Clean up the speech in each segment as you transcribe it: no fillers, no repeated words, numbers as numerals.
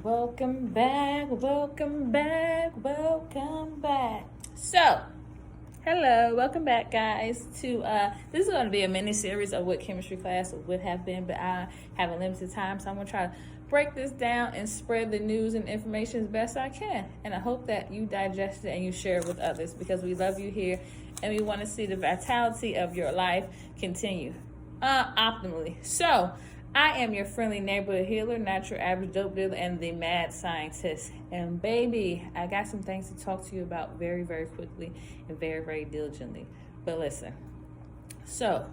Welcome back, welcome back, welcome back. So, hello, welcome back, guys. This is going to be a mini series of what chemistry class would have been, but I have a limited time, so I'm going to try to break this down and spread the news and information as best I can. And I hope that you digest it and you share it with others because we love you here and we want to see the vitality of your life continue optimally. So, I am your friendly neighborhood healer, not your average dope dealer, and the mad scientist. And baby, I got some things to talk to you about very, very quickly and very, very diligently. But listen, so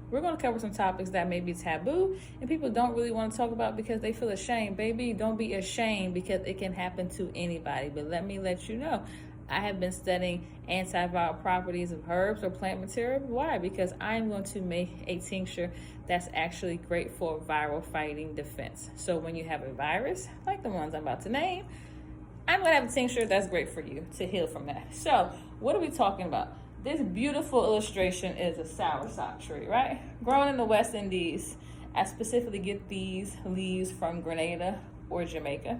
we're going to cover some topics that may be taboo and people don't really want to talk about because they feel ashamed. Baby, don't be ashamed because it can happen to anybody. But let me let you know, I have been studying antiviral properties of herbs or plant material. Why? Because I'm going to make a tincture that's actually great for viral fighting defense. So when you have a virus, like the ones I'm about to name, I'm going to have a tincture that's great for you to heal from that. So what are we talking about? This beautiful illustration is a soursop tree, right? Grown in the West Indies. I specifically get these leaves from Grenada or Jamaica.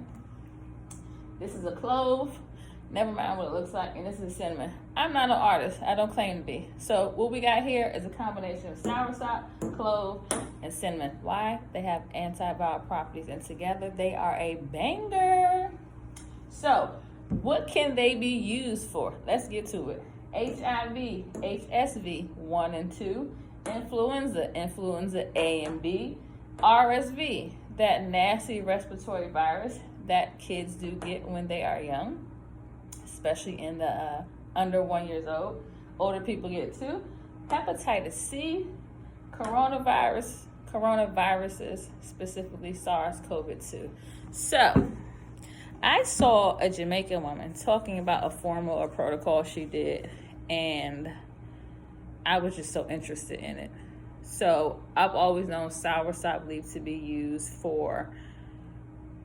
This is a clove. Never mind what it looks like, and this is cinnamon. I'm not an artist. I don't claim to be. So what we got here is a combination of soursop, clove, and cinnamon. Why? They have antiviral properties, and together they are a banger. So what can they be used for? Let's get to it. HIV, HSV 1 and 2, influenza A and B, RSV, that nasty respiratory virus that kids do get when they are young, especially in the under 1 year old. Older people get it too. Hepatitis C, coronaviruses, specifically SARS-CoV-2. So, I saw a Jamaican woman talking about a formal or protocol she did, and I was just so interested in it. So, I've always known soursop leaf to be used for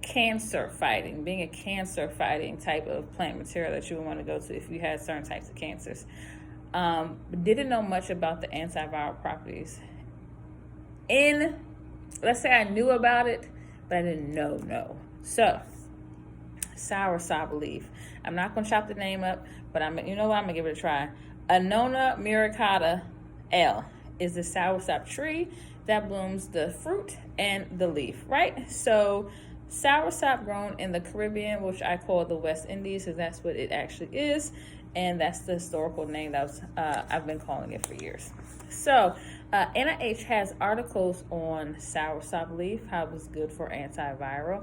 cancer fighting, being a cancer fighting type of plant material that you would want to go to if you had certain types of cancers. Didn't know much about the antiviral properties. Let's say I knew about it, but I didn't know. So, soursop leaf. I'm not going to chop the name up, but I'm going to give it a try. Annona muricata L is the soursop tree that blooms the fruit and the leaf, right? So, soursop grown in the Caribbean, which I call the West Indies, because that's what it actually is, and that's the historical name that I've been calling it for years. So, NIH has articles on soursop leaf, how it's good for antiviral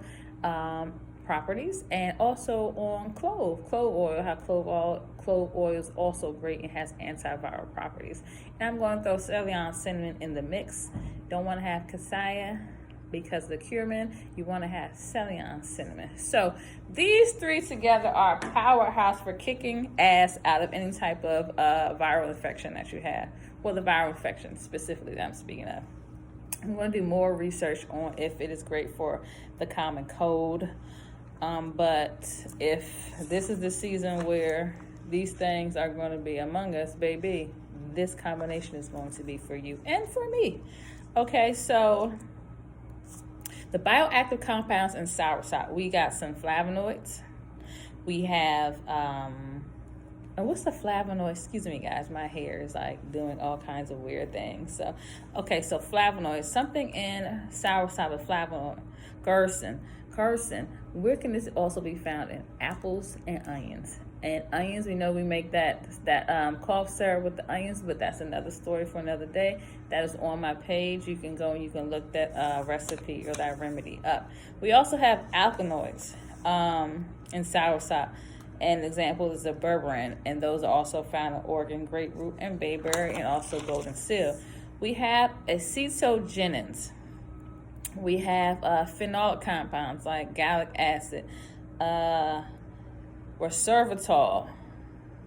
properties, and also on clove oil, how clove oil is also great and has antiviral properties. And I'm going to throw Ceylon cinnamon in the mix. Don't want to have cassia because the cumin, you want to have Ceylon cinnamon. So these three together are a powerhouse for kicking ass out of any type of viral infection that you have. Well, the viral infection specifically that I'm speaking of. I'm going to do more research on if it is great for the common cold. But if this is the season where these things are going to be among us, baby, this combination is going to be for you and for me. Okay, so the bioactive compounds in soursop, we got some flavonoids. We have, and what's the flavonoid? Excuse me, guys, my hair is like doing all kinds of weird things. So flavonoids, something in soursop, a flavonoid, quercetin. Where can this also be found? In apples and onions. And onions, we know we make that cough syrup with the onions, but that's another story for another day. That is on my page. You can go and you can look that recipe or that remedy up. We also have alkaloids in soursop. An example is the berberine, and those are also found in Oregon grapefruit and bayberry and also golden seal. We have acetogenins. We have phenolic compounds like gallic acid, resveratrol,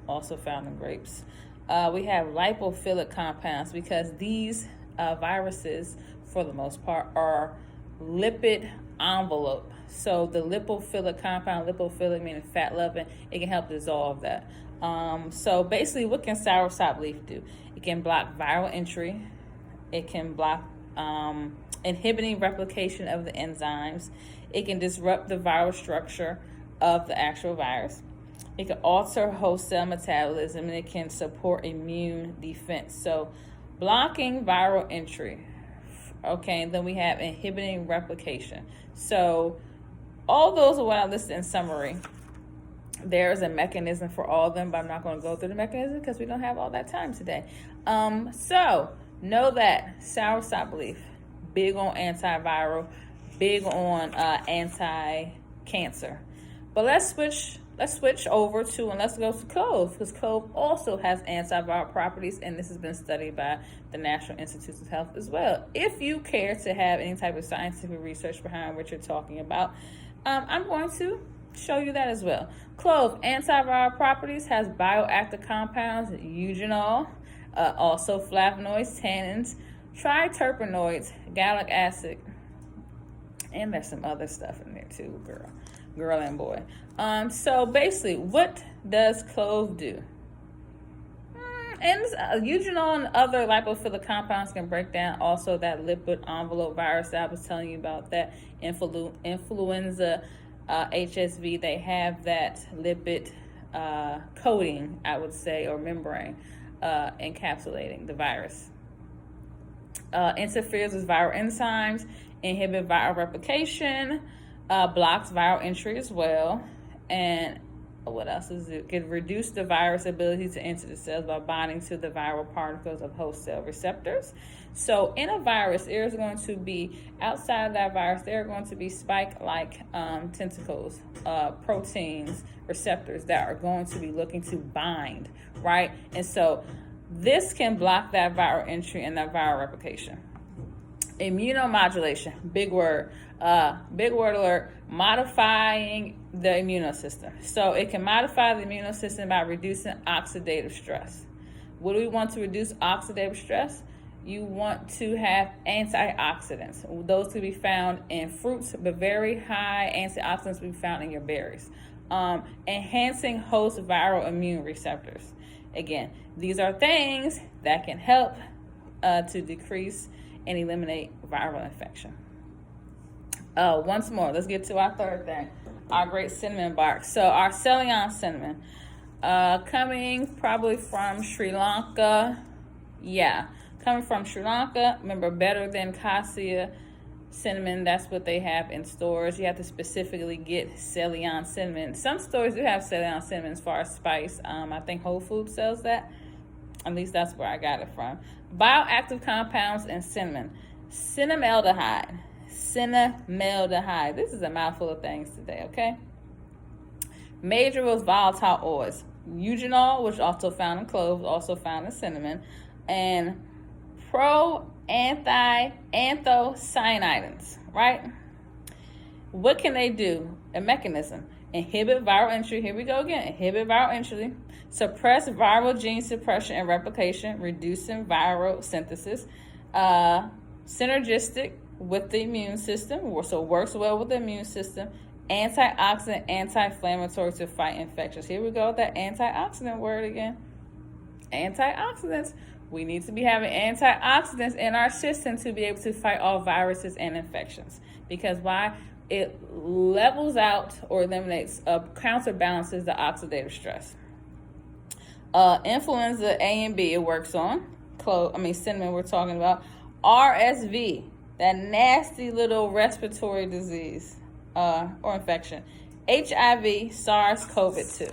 also found in grapes. We have lipophilic compounds because these viruses, for the most part, are lipid envelope. So the lipophilic compound, lipophilic meaning fat loving, it can help dissolve that. So basically, what can soursop leaf do? It can block viral entry. It can block inhibiting replication of the enzymes. It can disrupt the viral structure of the actual virus. It can alter host cell metabolism, and it can support immune defense. So blocking viral entry. Okay, and then we have inhibiting replication. So all those are what I listed in summary. There's a mechanism for all of them, but I'm not going to go through the mechanism because we don't have all that time today. So know that soursop leaf, big on antiviral, big on anti-cancer. But let's switch over to, and let's go to clove, because clove also has antiviral properties, and this has been studied by the National Institutes of Health as well. If you care to have any type of scientific research behind what you're talking about, I'm going to show you that as well. Clove, antiviral properties, has bioactive compounds, eugenol, also flavonoids, tannins, triterpenoids, gallic acid, and there's some other stuff in there too, girl and boy. So basically, what does clove do? And eugenol and other lipophilic compounds can break down also that lipid envelope virus that I was telling you about, that influenza, HSV. They have that lipid coating, I would say, or membrane encapsulating the virus. Interferes with viral enzymes, inhibit viral replication, blocks viral entry as well, and what else is it? Can reduce the virus ability to enter the cells by binding to the viral particles of host cell receptors. So in a virus, there's going to be, outside of that virus, there are going to be spike-like tentacles, proteins, receptors that are going to be looking to bind, right? And so this can block that viral entry and that viral replication. Immunomodulation, big word alert, modifying the immune system. So it can modify the immune system by reducing oxidative stress. What do we want to reduce oxidative stress? You want to have antioxidants. Those can be found in fruits, but very high antioxidants will be found in your berries. Enhancing host viral immune receptors. Again, these are things that can help to decrease and eliminate viral infection. Once more, let's get to our third thing, our great cinnamon bark. So our Ceylon cinnamon, coming probably from Sri Lanka. Yeah, coming from Sri Lanka. Remember, better than cassia cinnamon. That's what they have in stores. You have to specifically get Ceylon cinnamon. Some stores do have Ceylon cinnamon as far as spice. I think Whole Foods sells that. At least that's where I got it from. Bioactive compounds in cinnamon. Cinnamaldehyde. This is a mouthful of things today, okay? Major was volatile oils. Eugenol, which also found in cloves, also found in cinnamon. And anthocyanidins, right? What can they do? A mechanism. Inhibit viral entry. Here we go again. Inhibit viral entry. Suppress viral gene suppression and replication, reducing viral synthesis. Synergistic with the immune system, so works well with the immune system. Antioxidant, anti-inflammatory to fight infections. Here we go, that antioxidant word again. Antioxidants. We need to be having antioxidants in our system to be able to fight all viruses and infections. Because why? It levels out or eliminates, counterbalances the oxidative stress. Influenza A and B, it works on. Cinnamon we're talking about. RSV, that nasty little respiratory disease or infection. HIV, SARS-CoV-2.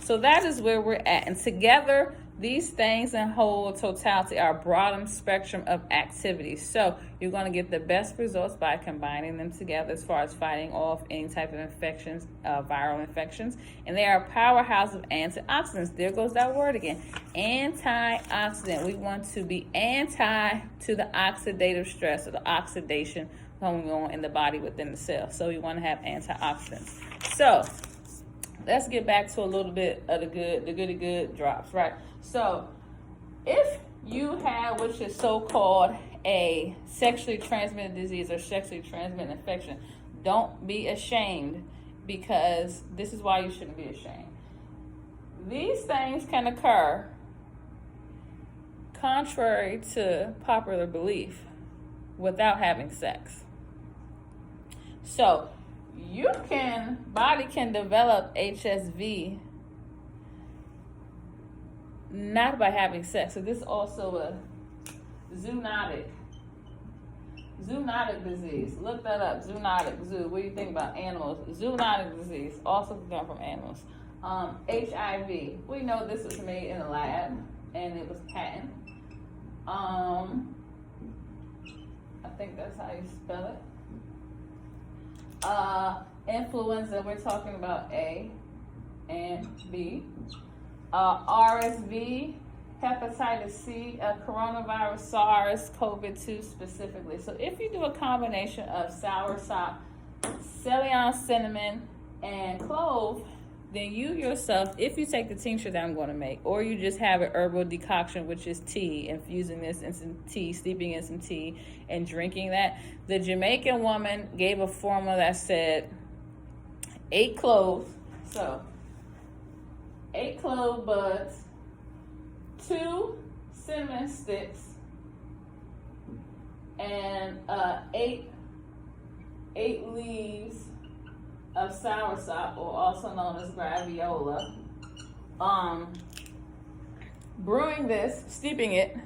So that is where we're at. And together, these things in whole totality are a broad spectrum of activities. So you're going to get the best results by combining them together as far as fighting off any type of infections, viral infections. And they are a powerhouse of antioxidants. There goes that word again. Antioxidant. We want to be anti to the oxidative stress or the oxidation going on in the body within the cell. So we want to have antioxidants. So let's get back to a little bit of the goody good drops, right? So if you have, which is so-called a sexually transmitted disease or sexually transmitted infection, don't be ashamed, because this is why you shouldn't be ashamed. These things can occur contrary to popular belief without having sex. So body can develop HSV not by having sex. So this is also a zoonotic disease. Look that up. Zoonotic. What do you think about animals? Zoonotic disease also can come from animals. HIV. We know this was made in a lab and it was patent. I think that's how you spell it. Influenza. We're talking about A and B. RSV. Hepatitis C, coronavirus, SARS, COVID-2 specifically. So if you do a combination of soursop, scallion, cinnamon, and clove, then you yourself, if you take the tincture that I'm going to make, or you just have an herbal decoction, which is tea, infusing this in some tea, steeping in some tea, and drinking that. The Jamaican woman gave a formula that said 8 cloves, so 8 clove buds, 2 cinnamon sticks, and 8 leaves of soursop, or also known as graviola. Brewing this, steeping it,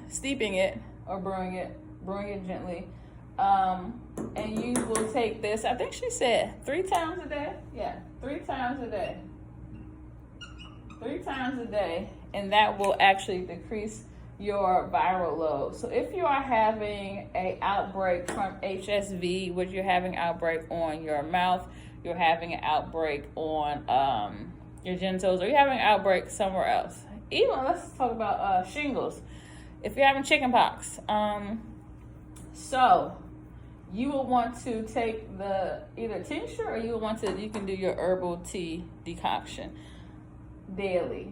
or brewing it gently. And you will take this, I think she said 3 times a day. Yeah, 3 times a day. 3 times a day, and that will actually decrease your viral load. So if you are having an outbreak from HSV, which you're having an outbreak on your mouth, you're having an outbreak on your genitals, or you're having an outbreak somewhere else. Even let's talk about shingles. If you're having chickenpox, so you will want to take the either tincture, or you can do your herbal tea decoction daily.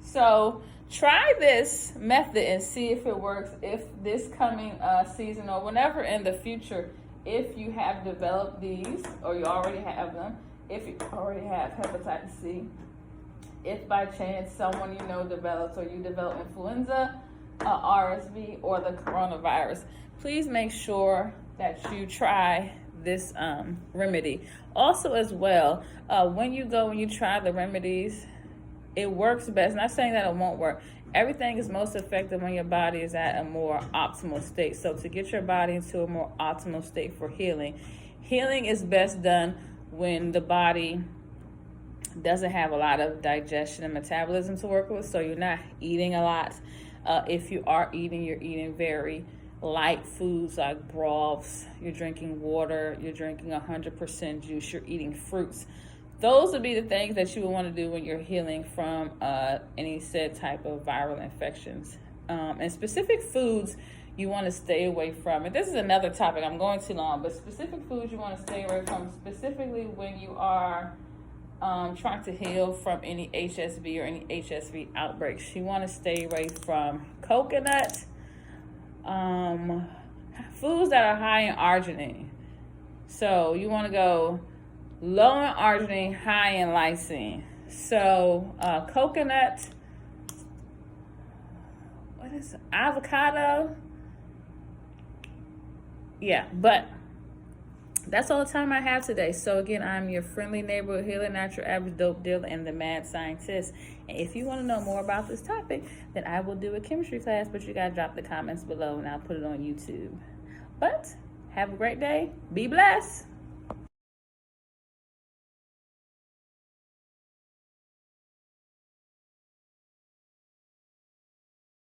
So try this method and see if it works. If this coming season, or whenever in the future, if you have developed these, or you already have them, if you already have hepatitis C, if by chance someone you know develops, or you develop influenza, RSV, or the coronavirus, please make sure that you try this remedy. Also as well, when you try the remedies, it works best. Not saying that it won't work. Everything is most effective when your body is at a more optimal state. So to get your body into a more optimal state for healing is best done when the body doesn't have a lot of digestion and metabolism to work with. So you're not eating a lot. If you are eating, you're eating very light foods like broths. You're drinking water. You're drinking 100% juice. You're eating fruits. Those would be the things that you would want to do when you're healing from any said type of viral infections. And specific foods you want to stay away from. And this is another topic. I'm going too long, but specific foods you want to stay away from, specifically when you are trying to heal from any HSV or any HSV outbreaks. You want to stay away from coconut, foods that are high in arginine. So you want to go low in arginine, high in lysine. So coconut, what is it? Avocado? Yeah, but that's all the time I have today. So again, I'm your friendly neighborhood healer, natural average dope dealer, and the mad scientist. And if you want to know more about this topic, then I will do a chemistry class, but you gotta drop the comments below and I'll put it on YouTube. But have a great day. Be blessed.